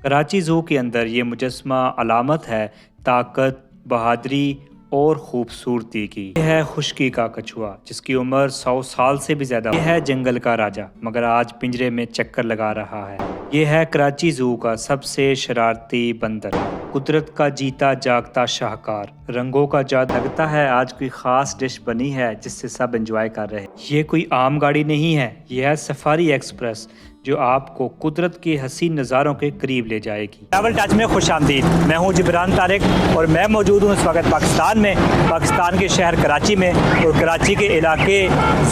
Karachi zoo के अंदर ये मुजस्समा अलामत है ताकत, बहादुरी और ख़ूबसूरती की। ये है खुशकी का कछुआ जिसकी उम्र 100 साल से भी ज़्यादा। ये है जंगल का राजा मगर आज पिंजरे में चक्कर लगा रहा है। ये है कराची ज़ू का सबसे शरारती बंदर, कुदरत का जीता जागता शाहकार, रंगों का जादू। लगता है आज कोई ख़ास डिश बनी है जिससे सब एंजॉय कर रहे हैं। ये कोई आम गाड़ी नहीं है, यह है सफारी एक्सप्रेस जो आपको कुदरत के हसीन नज़ारों के करीब ले जाएगी। ट्रैवल टच में खुश आमदीद। मैं हूँ जिब्रान तारिक और मैं मौजूद हूँ इस वक्त पाकिस्तान के शहर कराची में और कराची के इलाके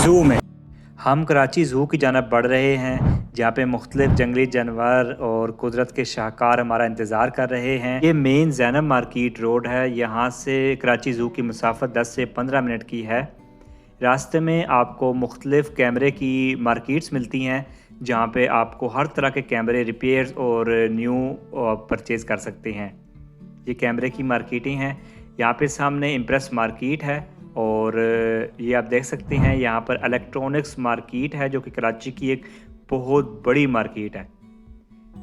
ज़ू में। हम कराची ज़ू की जानब बढ़ रहे हैं जहाँ पे मुख्तलिफ जंगली जानवर और कुदरत के शाहकार हमारा इंतज़ार कर रहे हैं। ये मेन ज़ैनब मार्केट रोड है। यहाँ से कराची ज़ू की मुसाफत 10 से 15 मिनट की है। रास्ते में आपको मुख्तलिफ कैमरे की मार्केट्स मिलती हैं जहाँ पे आपको हर तरह के कैमरे रिपेयर्स और न्यू परचेज़ कर सकते हैं। ये कैमरे की मार्केटें हैं। यहाँ पे सामने इम्प्रेस मार्केट है और ये आप देख सकते हैं यहाँ पर इलेक्ट्रॉनिक्स मार्केट है जो कि कराची की एक बहुत बड़ी मार्केट है।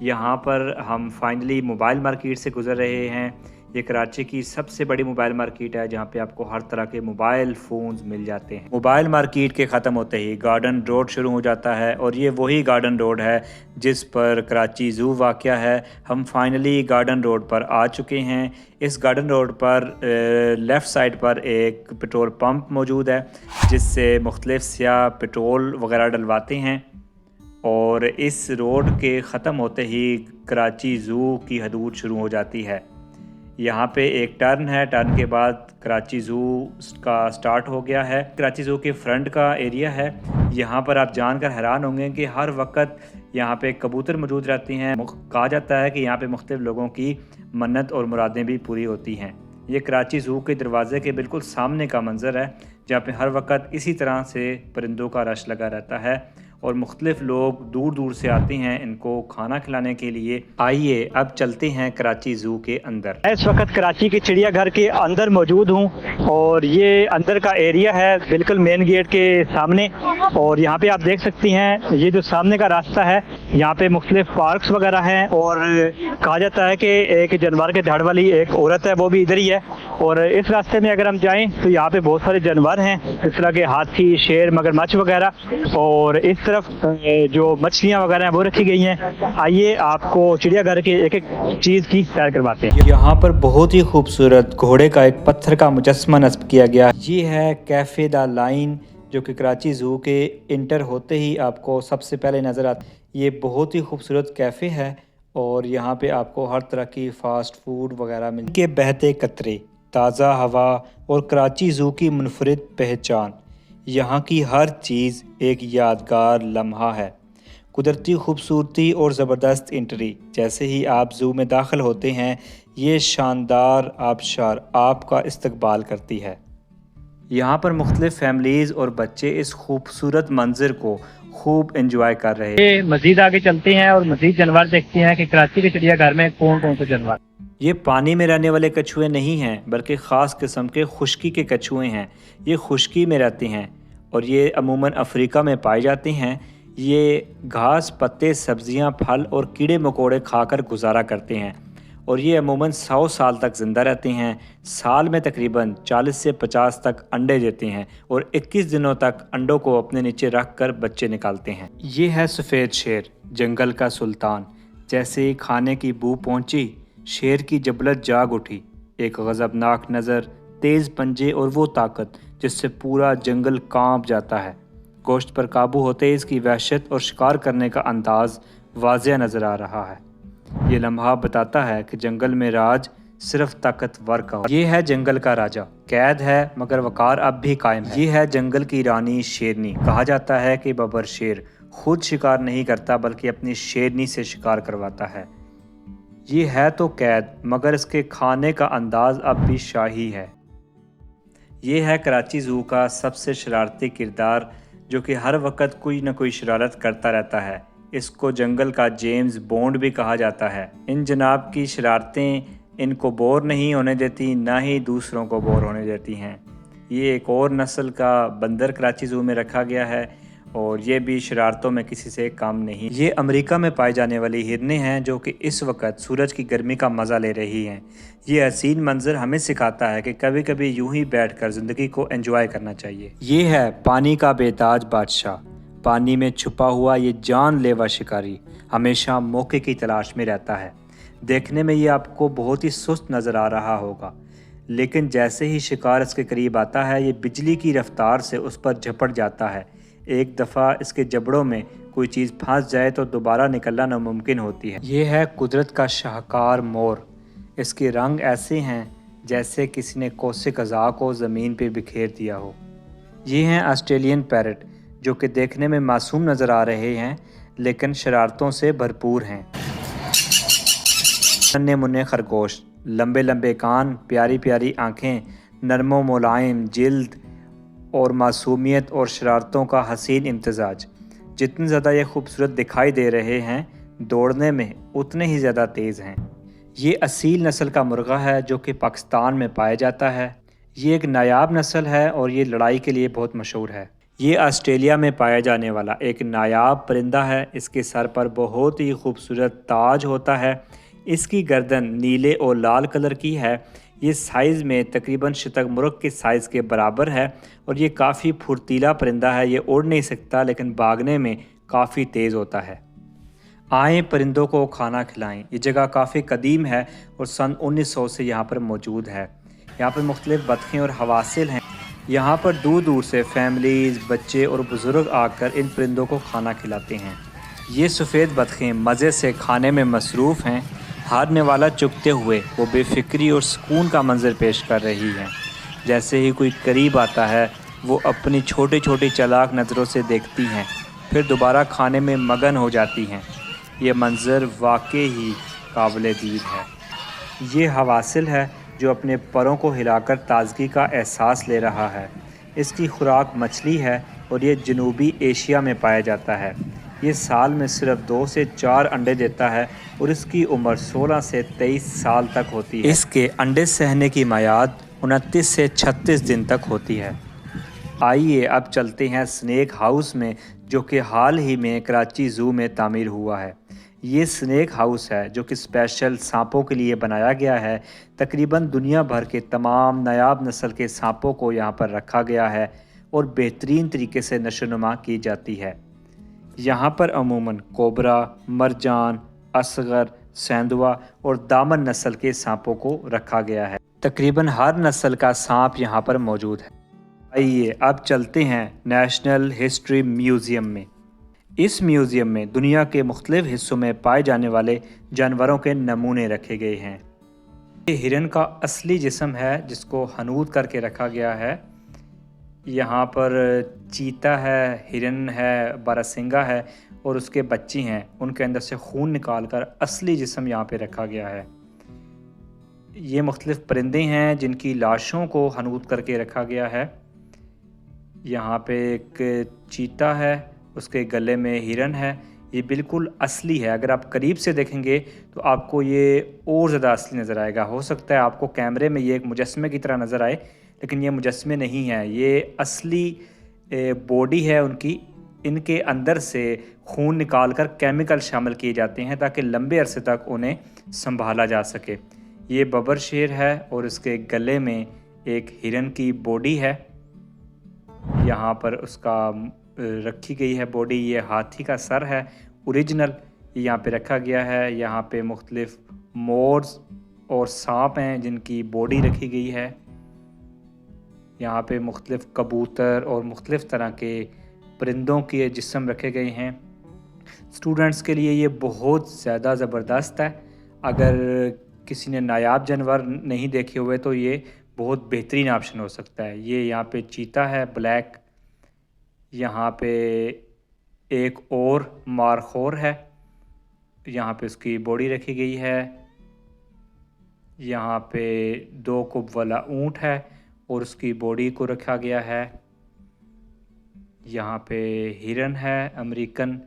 यहाँ पर हम फाइनली मोबाइल मार्केट से गुज़र रहे हैं। ये कराची की सबसे बड़ी मोबाइल मार्केट है जहाँ पे आपको हर तरह के मोबाइल फ़ोन्स मिल जाते हैं। मोबाइल मार्केट के ख़त्म होते ही गार्डन रोड शुरू हो जाता है और ये वही गार्डन रोड है जिस पर कराची ज़ू वाक़या है। हम फाइनली गार्डन रोड पर आ चुके हैं। इस गार्डन रोड पर लेफ़्ट साइड पर एक पेट्रोल पंप मौजूद है जिससे मुख्तलिफ सियाह पेट्रोल वगैरह डलवाते हैं और इस रोड के ख़त्म होते ही कराची ज़ू की हदूद शुरू हो जाती है। यहाँ पे एक टर्न है, टर्न के बाद कराची ज़ू का स्टार्ट हो गया है। कराची ज़ू के फ्रंट का एरिया है। यहाँ पर आप जानकर हैरान होंगे कि हर वक्त यहाँ पे कबूतर मौजूद रहते हैं। कहा जाता है कि यहाँ पे मुख्तलिफ लोगों की मन्नत और मुरादें भी पूरी होती हैं। ये कराची ज़ू के दरवाज़े के बिल्कुल सामने का मंज़र है जहाँ पे हर वक्त इसी तरह से परिंदों का रश लगा रहता है और मुख्तलिफ लोग दूर दूर से आते हैं इनको खाना खिलाने के लिए। आइए अब चलते हैं कराची ज़ू के अंदर। मैं इस वक्त कराची के चिड़ियाघर के अंदर मौजूद हूँ और ये अंदर का एरिया है बिल्कुल मेन गेट के सामने। और यहाँ पे आप देख सकती हैं ये जो सामने का रास्ता है यहाँ पे मुख्तलिफ पार्क्स वगैरह हैं और कहा जाता है कि एक जानवर के धड़ वाली एक औरत है वो भी इधर ही है। और इस रास्ते में अगर हम जाएँ तो यहाँ पे बहुत सारे जानवर हैं इस तरह के हाथी, शेर, मगरमच्छ वगैरह और इस तरफ जो मछलियाँ वगैरह हैं वो रखी गई हैं। आइए आपको चिड़ियाघर के एक एक चीज़ की सैर करवाते हैं। यहाँ पर बहुत ही खूबसूरत घोड़े का एक पत्थर का मुजस्समा नस्ब किया गया। ये है कैफ़े द लाइन जो कि कराची ज़ू के इंटर होते ही आपको सबसे पहले नज़र आता है। ये बहुत ही खूबसूरत कैफ़े है और यहाँ पे आपको हर तरह की फ़ास्ट फूड वगैरह मिल के बहते कतरे, ताज़ा हवा और कराची ज़ू की मुनफरिद पहचान। यहाँ की हर चीज़ एक यादगार लम्हा है। कुदरती खूबसूरती और ज़बरदस्त एंट्री। जैसे ही आप ज़ू में दाखिल होते हैं ये शानदार आबशार आपका इस्तकबाल करती है। यहाँ पर मुख्तलिफ फैमिलीज़ और बच्चे इस खूबसूरत मंज़र को खूब एंजॉय कर रहे हैं। मज़ीद आगे चलते हैं और मज़ीद जानवर देखते हैं कि कराची के चिड़ियाघर में कौन कौन से जानवर। ये पानी में रहने वाले कछुए नहीं हैं बल्कि ख़ास किस्म के खुश्की के कछुए हैं। ये खुश्की में रहते हैं और ये अमूमन अफ्रीका में पाए जाते हैं। ये घास, पत्ते, सब्जियां, फल और कीड़े मकोड़े खाकर गुजारा करते हैं और ये अमूमन 100 साल तक ज़िंदा रहते हैं। साल में तकरीबन 40 से 50 तक अंडे देते हैं और 21 दिनों तक अंडों को अपने नीचे रख कर बच्चे निकालते हैं। ये है सफ़ेद शेर, जंगल का सुल्तान। जैसे ही खाने की बू पहुंची शेर की जबलत जाग उठी। एक गज़बनाक नज़र, तेज़ पंजे और वो ताकत जिससे पूरा जंगल कांप जाता है। गोश्त पर काबू होते ही इसकी वहशत और शिकार करने का अंदाज़ वाज़िह नज़र आ रहा है। ये लम्हा बताता है कि जंगल में राज सिर्फ ताकतवर का। ये है जंगल का राजा, कैद है मगर वकार अब भी कायम है। ये है जंगल की रानी शेरनी। कहा जाता है कि बबर शेर खुद शिकार नहीं करता बल्कि अपनी शेरनी से शिकार करवाता है। ये है तो कैद मगर इसके खाने का अंदाज अब भी शाही है। ये है कराची ज़ू का सबसे शरारती किरदार जो कि हर वक्त कोई न कोई शरारत करता रहता है। इसको जंगल का जेम्स बॉन्ड भी कहा जाता है। इन जनाब की शरारतें इनको बोर नहीं होने देती, ना ही दूसरों को बोर होने देती हैं। ये एक और नस्ल का बंदर कराची ज़ू में रखा गया है और ये भी शरारतों में किसी से कम नहीं। ये अमेरिका में पाई जाने वाली हिरनें हैं जो कि इस वक्त सूरज की गर्मी का मज़ा ले रही हैं। ये हसीन मंजर हमें सिखाता है कि कभी कभी यूं ही बैठकर ज़िंदगी को एंजॉय करना चाहिए। ये है पानी का बेताज बादशाह। पानी में छुपा हुआ ये जानलेवा शिकारी हमेशा मौके की तलाश में रहता है। देखने में ये आपको बहुत ही सुस्त नज़र आ रहा होगा, लेकिन जैसे ही शिकार इसके करीब आता है ये बिजली की रफ्तार से उस पर झपट जाता है। एक दफ़ा इसके जबड़ों में कोई चीज़ फंस जाए तो दोबारा निकलना नामुमकिन होती है। ये है कुदरत का शाहकार मोर। इसके रंग ऐसे हैं जैसे किसी ने कौसे क़ज़ा को ज़मीन पे बिखेर दिया हो। ये हैं ऑस्ट्रेलियन पैरट, जो कि देखने में मासूम नज़र आ रहे हैं लेकिन शरारतों से भरपूर हैं। नन्हे मुन्ने खरगोश, लंबे लंबे कान, प्यारी प्यारी आँखें, नरमो मुलायम जिल्द और मासूमियत और शरारतों का हसीन इम्तजाज। जितने ज़्यादा ये खूबसूरत दिखाई दे रहे हैं, दौड़ने में उतने ही ज़्यादा तेज़ हैं। ये असील नस्ल का मुर्गा है जो कि पाकिस्तान में पाया जाता है। ये एक नायाब नस्ल है और ये लड़ाई के लिए बहुत मशहूर है। ये ऑस्ट्रेलिया में पाया जाने वाला एक नायाब परिंदा है। इसके सर पर बहुत ही खूबसूरत ताज होता है। इसकी गर्दन नीले और लाल कलर की है। ये साइज़ में तकरीबन शतरमुर्ग के साइज़ के बराबर है और ये काफ़ी फुर्तीला परिंदा है। ये उड़ नहीं सकता लेकिन भागने में काफ़ी तेज़ होता है। आए परिंदों को खाना खिलाएं। ये जगह काफ़ी कदीम है और सन 1900 से यहाँ पर मौजूद है। यहाँ पर मुख्तलिफ़ बतखें और हवासिल हैं। यहाँ पर दूर दूर से फैमिलीज़, बच्चे और बुज़ुर्ग आकर इन परिंदों को खाना खिलाते हैं। ये सफ़ेद बतखें मज़े से खाने में मसरूफ़ हैं। हारने वाला चुगते हुए वो बेफिक्री और सुकून का मंजर पेश कर रही हैं। जैसे ही कोई करीब आता है वो अपनी छोटी छोटी चालाक नज़रों से देखती हैं, फिर दोबारा खाने में मगन हो जाती हैं। ये मंजर वाकई ही काबिल दीद है। ये हवासिल है जो अपने परों को हिलाकर ताज़गी का एहसास ले रहा है। इसकी खुराक मछली है और ये जनूबी एशिया में पाया जाता है। ये साल में सिर्फ 2 से 4 अंडे देता है और इसकी उम्र 16 से 23 साल तक होती है। इसके अंडे सहने की मियाद 29 से 36 दिन तक होती है। आइए अब चलते हैं स्नेक हाउस में, जो कि हाल ही में कराची ज़ू में तामीर हुआ है। ये स्नेक हाउस है जो कि स्पेशल सांपों के लिए बनाया गया है। तकरीबन दुनिया भर के तमाम नायाब नस्ल के सांपों को यहाँ पर रखा गया है और बेहतरीन तरीके से नशोनुमा की जाती है। यहाँ पर अमूमन कोबरा, मरजान, असगर, सेंधुआ और दामन नस्ल के सांपों को रखा गया है। तकरीबन हर नस्ल का सांप यहाँ पर मौजूद है। आइए अब चलते हैं नेशनल हिस्ट्री म्यूज़ियम में। इस म्यूज़ियम में दुनिया के मुख्तलिफ़ हिस्सों में पाए जाने वाले जानवरों के नमूने रखे गए हैं। ये हिरन का असली जिस्म है जिसको हनूद करके रखा गया है। यहाँ पर चीता है, हिरन है, बारहसिंगा है और उसके बच्चे हैं। उनके अंदर से खून निकाल कर असली जिस्म यहाँ पे रखा गया है। ये मुख्तलिफ़ परिंदे हैं जिनकी लाशों को हनूद करके रखा गया है। यहाँ पे एक चीता है, उसके गले में हिरन है। ये बिल्कुल असली है। अगर आप करीब से देखेंगे तो आपको ये और ज़्यादा असली नज़र आएगा। हो सकता है आपको कैमरे में ये एक मुजस्मे की तरह नज़र आए, लेकिन ये मुजस्मे नहीं है, ये असली बॉडी है उनकी। इनके अंदर से खून निकाल कर केमिकल शामिल किए जाते हैं ताकि लंबे अरसे तक उन्हें संभाला जा सके। ये बबर शेर है और इसके गले में एक हिरन की बॉडी है। यहाँ पर उसका रखी गई है बॉडी। ये हाथी का सर है ओरिजिनल, यहाँ पे रखा गया है। यहाँ पे मुख्तलिफ़ मोर्स और सांप हैं जिनकी बॉडी रखी गई है। यहाँ पे मुख्तलिफ़ कबूतर और मुख्तलिफ़ तरह के परिंदों के जिस्म रखे गए हैं। स्टूडेंट्स के लिए ये बहुत ज़्यादा ज़बरदस्त है। अगर किसी ने नायाब जानवर नहीं देखे हुए तो ये बहुत बेहतरीन ऑप्शन हो सकता है। ये यहाँ पे चीता है ब्लैक। यहाँ पे एक और मारखोर है, यहाँ पे उसकी बॉडी रखी गई है। यहाँ पे 2 कुब वाला ऊँट है और उसकी बॉडी को रखा गया है। यहाँ पे हिरन है अमेरिकन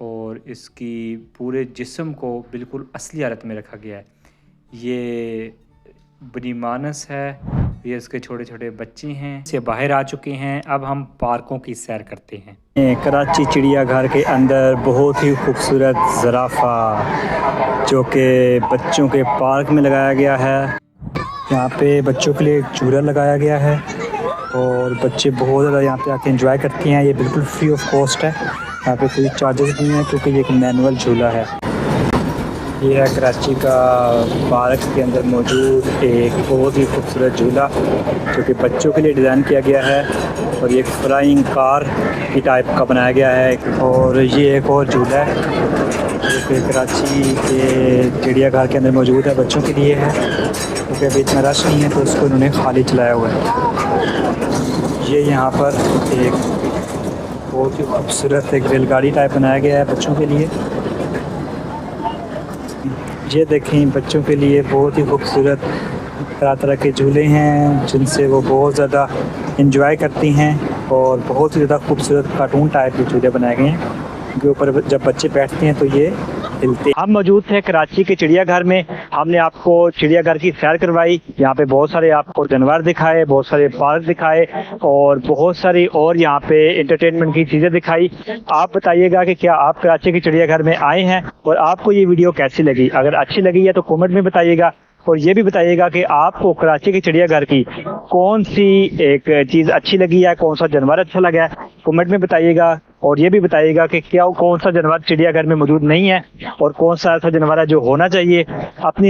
और इसकी पूरे जिस्म को बिल्कुल असली हालत में रखा गया है। ये बनीमानस है, ये इसके छोटे छोटे बच्चे हैं, से बाहर आ चुके हैं। अब हम पार्कों की सैर करते हैं। कराची चिड़ियाघर के अंदर बहुत ही खूबसूरत ज़राफ़ा जो कि बच्चों के पार्क में लगाया गया है। यहाँ पे बच्चों के लिए एक झूला लगाया गया है और बच्चे बहुत ज़्यादा यहाँ पे आके एंजॉय करते हैं। ये बिल्कुल फ्री ऑफ कॉस्ट है, यहाँ पे कोई चार्जेस नहीं है क्योंकि ये एक मैनुअल झूला है। ये है कराची का पार्क के अंदर मौजूद एक बहुत ही खूबसूरत झूला जो कि बच्चों के लिए डिज़ाइन किया गया है और ये एक फ्लाइंग कार की टाइप का बनाया गया है। और ये एक और झूला है जो कि कराची के चिड़ियाघर के अंदर मौजूद है, बच्चों के लिए है क्योंकि अभी इतना रश नहीं है तो उसको इन्होंने खाली चलाया हुआ है। ये यहाँ पर एक बहुत ही खूबसूरत एक रेलगाड़ी टाइप बनाया गया है बच्चों के लिए। ये देखें, बच्चों के लिए बहुत ही खूबसूरत तरह तरह के झूले हैं जिनसे वो बहुत ज़्यादा इंजॉय करती हैं और बहुत ही ज़्यादा खूबसूरत कार्टून टाइप के झूले बनाए गए हैं के ऊपर जब बच्चे बैठते हैं तो ये हिलते। हम मौजूद थे कराची के चिड़ियाघर में, हमने आपको चिड़ियाघर की सैर करवाई। यहाँ पे बहुत सारे आपको जानवर दिखाए, बहुत सारे पार्क दिखाए और बहुत सारी और यहाँ पे एंटरटेनमेंट की चीज़ें दिखाई। आप बताइएगा कि क्या आप कराची के चिड़ियाघर में आए हैं और आपको ये वीडियो कैसी लगी। अगर अच्छी लगी है तो कमेंट में बताइएगा और ये भी बताइएगा कि आपको कराची के चिड़ियाघर की कौन सी एक चीज़ अच्छी लगी है, कौन सा जानवर अच्छा लगा है, कमेंट में बताइएगा। और ये भी बताइएगा कि क्या कौन सा जानवर चिड़ियाघर में मौजूद नहीं है और कौन सा ऐसा जानवर है जो होना चाहिए। अपनी